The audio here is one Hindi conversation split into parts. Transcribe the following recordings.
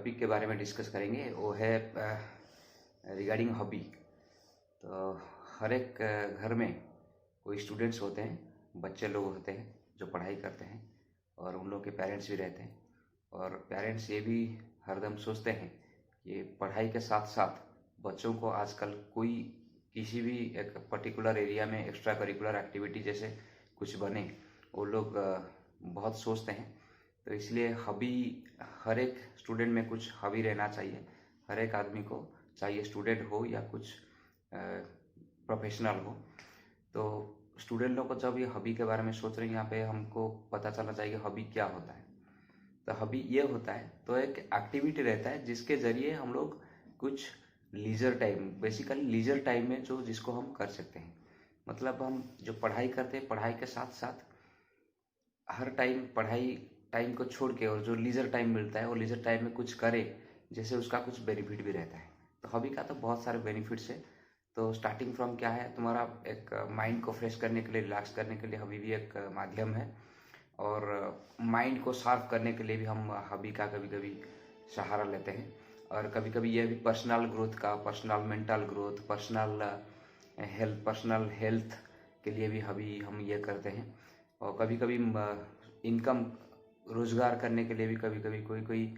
टॉपिक के बारे में डिस्कस करेंगे वो है रिगार्डिंग हॉबी। तो हर एक घर में कोई स्टूडेंट्स होते हैं, बच्चे लोग होते हैं जो पढ़ाई करते हैं और उन लोग के पेरेंट्स भी रहते हैं। और पेरेंट्स ये भी हरदम सोचते हैं कि पढ़ाई के साथ साथ बच्चों को आजकल कोई किसी भी एक पर्टिकुलर एरिया में एक्स्ट्रा करिकुलर एक्टिविटी जैसे कुछ बने, वो लोग बहुत सोचते हैं। तो इसलिए हॉबी, हर एक स्टूडेंट में कुछ हॉबी रहना चाहिए। हर एक आदमी को चाहिए, स्टूडेंट हो या कुछ प्रोफेशनल हो। तो स्टूडेंट लोग को जब ये हॉबी के बारे में सोच रहे हैं, यहाँ पे हमको पता चलना चाहिए कि हॉबी क्या होता है। तो हॉबी ये होता है, तो एक एक्टिविटी रहता है जिसके ज़रिए हम लोग कुछ leisure time, basically leisure time में जो जिसको हम कर सकते हैं। मतलब हम जो पढ़ाई करते हैं, पढ़ाई के साथ साथ हर टाइम पढ़ाई टाइम को छोड़ के और जो लीजर टाइम मिलता है वो लीजर टाइम में कुछ करे, जैसे उसका कुछ बेनिफिट भी रहता है। तो हॉबी का तो बहुत सारे बेनिफिट्स है। तो स्टार्टिंग फ्रॉम क्या है, तुम्हारा एक माइंड को फ्रेश करने के लिए, रिलैक्स करने के लिए हॉबी भी एक माध्यम है। और माइंड को शार्प करने के लिए भी हम हॉबी का कभी कभी सहारा लेते हैं। और कभी कभी यह भी पर्सनल ग्रोथ का, personal mental growth, personal health के लिए भी हॉबी हम ये करते हैं। और कभी कभी इनकम, रोजगार करने के लिए भी कभी कभी कोई कोई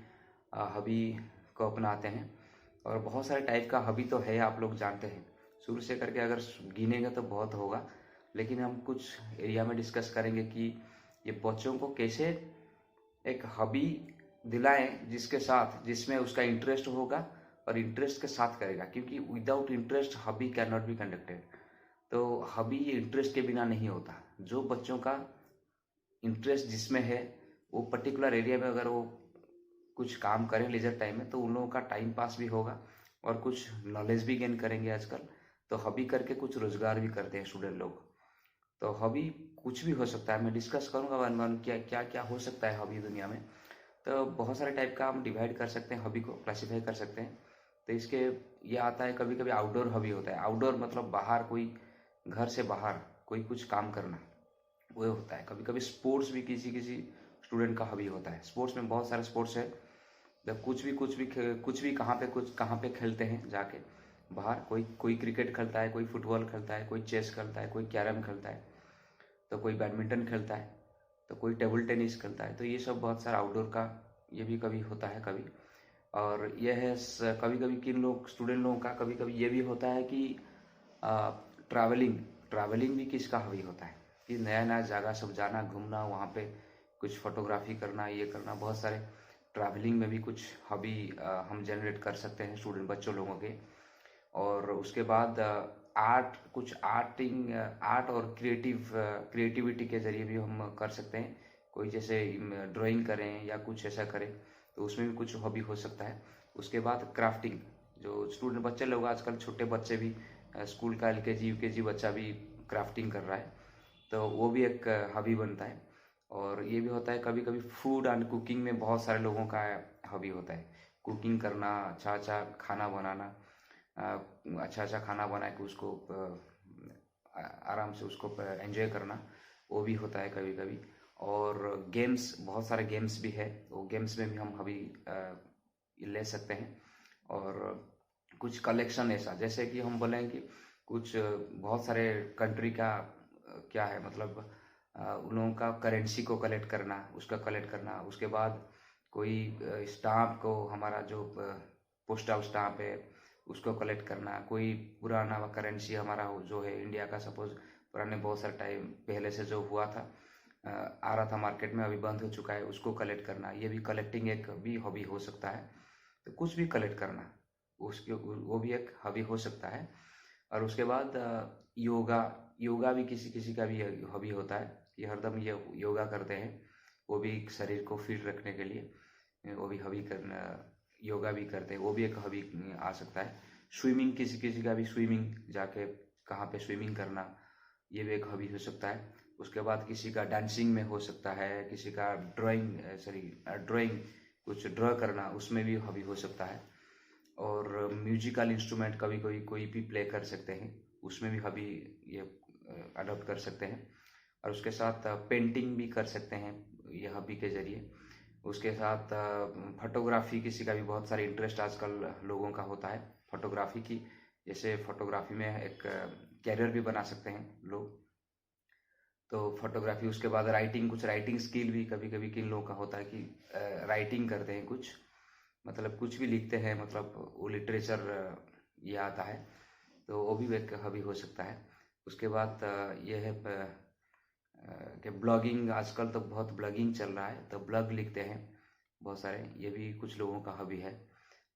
हॉबी को अपनाते हैं। और बहुत सारे टाइप का हॉबी तो है, आप लोग जानते हैं। शुरू से करके अगर गिनेंगे तो बहुत होगा, लेकिन हम कुछ एरिया में डिस्कस करेंगे कि ये बच्चों को कैसे एक हॉबी दिलाएं जिसमें उसका इंटरेस्ट होगा और इंटरेस्ट के साथ करेगा, क्योंकि without interest hobby can not be conducted. तो हॉबी इंटरेस्ट के बिना नहीं होता। जो बच्चों का इंटरेस्ट जिसमें है, वो पर्टिकुलर एरिया में अगर वो कुछ काम करें लीजर टाइम में, तो उन लोगों का टाइम पास भी होगा और कुछ नॉलेज भी गेन करेंगे। आजकल तो हॉबी करके कुछ रोजगार भी करते हैं स्टूडेंट लोग। तो हॉबी कुछ भी हो सकता है, मैं डिस्कस करूंगा वन वन क्या क्या क्या हो सकता है हॉबी दुनिया में। तो बहुत सारे टाइप का हम डिवाइड कर सकते हैं, हॉबी को क्लासीफाई कर सकते हैं। तो इसके ये आता है, कभी कभी आउटडोर हॉबी होता है। आउटडोर मतलब बाहर, कोई घर से बाहर कोई कुछ काम करना, वो होता है। कभी कभी स्पोर्ट्स भी किसी किसी स्टूडेंट का हॉबी होता है। स्पोर्ट्स में बहुत सारे स्पोर्ट्स है, जब कुछ भी कहाँ पे खेलते हैं जाके बाहर। कोई कोई क्रिकेट खेलता है, कोई फुटबॉल खेलता है, कोई चेस खेलता है, कोई कैरम खेलता है, तो कोई बैडमिंटन खेलता है, तो कोई टेबल टेनिस खेलता है। तो ये सब बहुत सारा आउटडोर का ये भी कभी होता है कभी। और यह है कभी कभी किन लोग स्टूडेंट लोगों का कभी कभी ये भी होता है कि ट्रैवलिंग ट्रैवलिंग भी किसका हॉबी होता है कि नया नया जगह सब जाना, घूमना, वहाँ पे कुछ फोटोग्राफी करना, ये करना। बहुत सारे ट्रैवलिंग में भी कुछ हॉबी हम जनरेट कर सकते हैं स्टूडेंट बच्चों लोगों के। और उसके बाद आर्ट और क्रिएटिविटी के जरिए भी हम कर सकते हैं। कोई जैसे ड्राइंग करें या कुछ ऐसा करें, तो उसमें भी कुछ हॉबी हो सकता है। उसके बाद क्राफ्टिंग, जो स्टूडेंट बच्चे लोग आजकल, छोटे बच्चे भी, स्कूल का एलकेजी यूकेजी बच्चा भी क्राफ्टिंग कर रहा है, तो वो भी एक हॉबी बनता है। और ये भी होता है कभी कभी फूड एंड कुकिंग में बहुत सारे लोगों का हॉबी होता है। कुकिंग करना, अच्छा अच्छा खाना बनाना, अच्छा अच्छा खाना बना के उसको आराम से उसको एंजॉय करना, वो भी होता है कभी कभी। और गेम्स, बहुत सारे गेम्स भी है, वो गेम्स में भी हम हॉबी ले सकते हैं। और कुछ कलेक्शन ऐसा, जैसे कि हम बोलें कि कुछ बहुत सारे कंट्री का क्या है, मतलब उन लोगों का करेंसी को कलेक्ट करना, उसका कलेक्ट करना। उसके बाद कोई स्टाम्प को, हमारा जो पोस्टल स्टाम्प है उसको कलेक्ट करना। कोई पुराना करेंसी हमारा जो है इंडिया का, सपोज पुराने बहुत सारे टाइम पहले से जो हुआ था, आ रहा था मार्केट में, अभी बंद हो चुका है, उसको कलेक्ट करना। ये भी कलेक्टिंग एक भी हॉबी हो सकता है। तो कुछ भी कलेक्ट करना, उसके वो भी एक हॉबी हो सकता है। और उसके बाद योगा योगा भी किसी किसी का भी हॉबी होता है कि हरदम ये योगा करते हैं, वो भी शरीर को फिट रखने के लिए वो भी हॉबी करना, योगा भी करते हैं, वो भी एक हॉबी आ सकता है। स्विमिंग, किसी किसी का भी स्विमिंग, जाके कहाँ पे स्विमिंग करना, ये भी एक हॉबी हो सकता है। उसके बाद किसी का डांसिंग में हो सकता है, किसी का ड्राइंग कुछ ड्रॉ करना, उसमें भी हॉबी हो सकता है। और म्यूजिकल इंस्ट्रूमेंट कभी कोई कोई भी प्ले कर सकते हैं, उसमें भी हॉबी ये अडॉप्ट कर सकते हैं। और उसके साथ पेंटिंग भी कर सकते हैं ये हॉबी के जरिए। उसके साथ फोटोग्राफी, किसी का भी बहुत सारे इंटरेस्ट आजकल लोगों का होता है फोटोग्राफी की। जैसे फोटोग्राफी में एक कैरियर भी बना सकते हैं लोग। तो फोटोग्राफी, उसके बाद राइटिंग, कुछ राइटिंग स्किल भी कभी कभी किन लोगों का होता है कि राइटिंग करते हैं, कुछ मतलब कुछ भी लिखते हैं, मतलब वो लिटरेचर ये आता है, तो वो भी एक हॉबी हो सकता है। उसके बाद ये है कि ब्लॉगिंग, आजकल तो बहुत ब्लॉगिंग चल रहा है, तो ब्लॉग लिखते हैं बहुत सारे, ये भी कुछ लोगों का हॉबी है।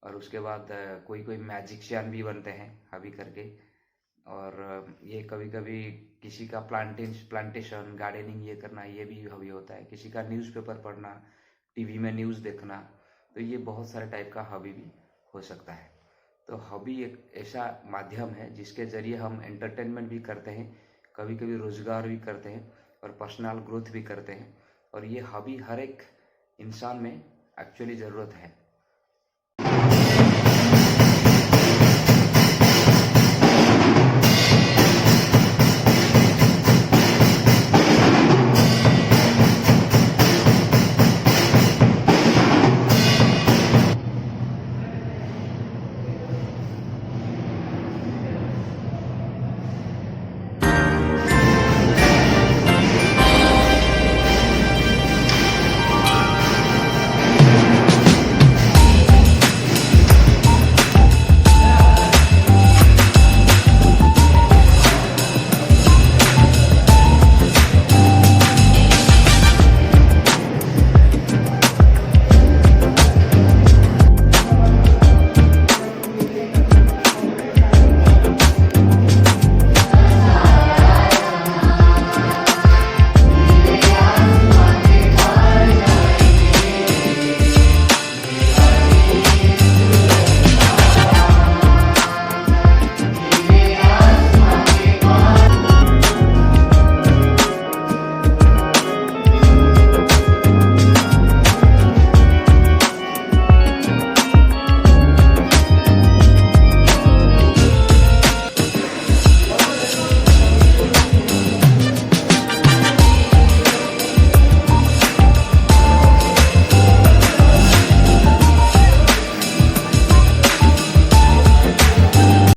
और उसके बाद कोई कोई मैजिशियन भी बनते हैं हॉबी करके। और ये कभी कभी किसी का प्लांटेशन गार्डनिंग ये करना, ये भी हॉबी होता है। किसी का न्यूज़पेपर पढ़ना, टीवी में न्यूज़ देखना, तो ये बहुत सारे टाइप का हॉबी भी हो सकता है। तो हॉबी एक ऐसा माध्यम है जिसके ज़रिए हम एंटरटेनमेंट भी करते हैं, कभी कभी रोज़गार भी करते हैं, और पर्सनल ग्रोथ भी करते हैं। और ये हॉबी हर एक इंसान में एक्चुअली ज़रूरत है।